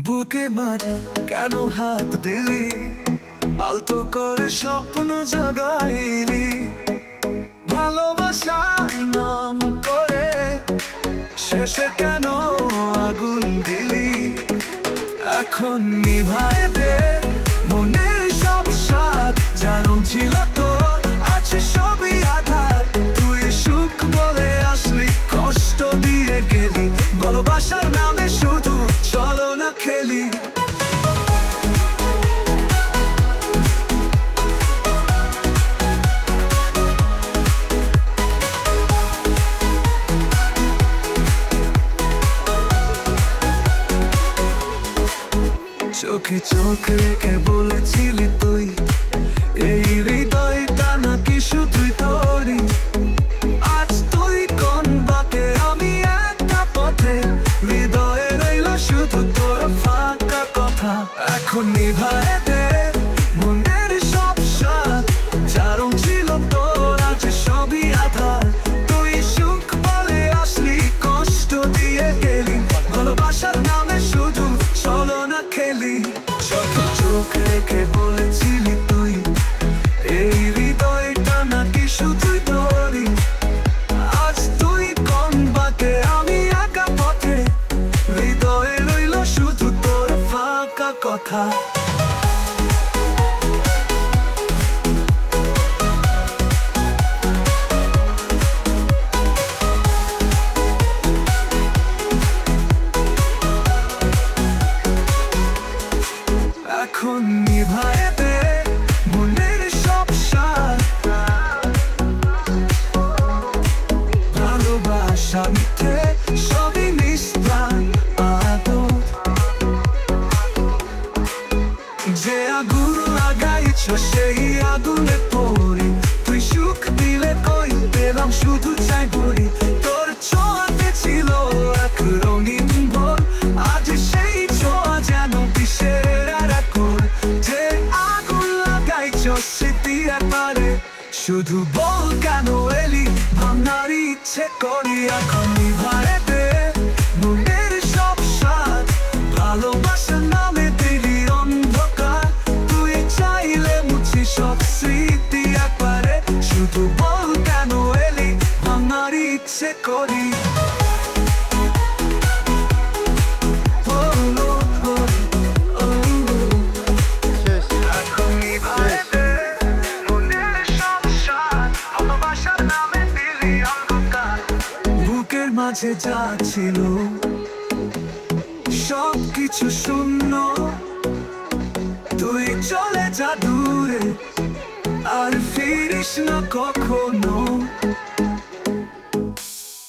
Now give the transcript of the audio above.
বুকে মারে কেন হাত দিলি, আলতো করে স্বপ্ন জাগাইলি, ভালোবাসার নাম করে শেষে কেন আগুন দিলি। এখন নিভায়ে দে মনের সব স্বাদ, জানো ছিল তোর আছে সবই আধার। তুই সুখ বলে আসলি, কষ্ট দিয়ে গেলি, ভালোবাসার নামে শুধু চলো না খেলি। চোখে চোখ রেখে বলেছিলি তুই, এই হৃদয়টা নাকি শুধুই তোরই। আজ তুই কোন বাকে, আমি একটা পথে, হৃদয়ে রইল শুধু তোর ফাঁকা কথা। এখন নিভায়ে দে মনের সব স্বাদ, জারণ ছিল তোর আজ সবই আধার। তুই সুখ বলে আসলি, কষ্ট দিয়ে গেলি, ভালোবাসার নামে শুধু চলো না খেলি। চোখে চোখ রেখে বলেছিলি তুই, এই হৃদয়টা নাকি শুধুই তোরই। আজ তুই কোন বাকে, আমি একা পথে, হৃদয়ে রইল শুধু তোর ফাঁকা কথা। এখন নিভায়ে দে মনের সব স্বাদ, ভালোবাসা মিথ্যে সবই নিষ্প্রাণ আদর। যে আগুন লাগাইছ সেই আগুনে পড়ি, তুই সুখ দিলে কই পেলাম শুধু চাই বলি। তোর ছোঁয়াতে ছিল এক রঙিন ভোর, আজ সেই ছোঁয়া যেন বিষের আগুন। যে আগুন লাগাইছ স্মৃতি একবারে, শুধু বল কেন এলি, ভাঙার ইচ্ছে করি। এখন নিভায়ে দে মনের সব স্বাদ, ভালোবাসার নামে দিলি অন্ধকার। তুই চাইলে মুছি সব স্মৃতি একবারে, শুধু বল কেন এলি, ভাঙার ইচ্ছে করি। মাঝে যা ছিল সব কিছু শূন্য, তুই চলে যা দূরে, আর ফিরিস না কখনো।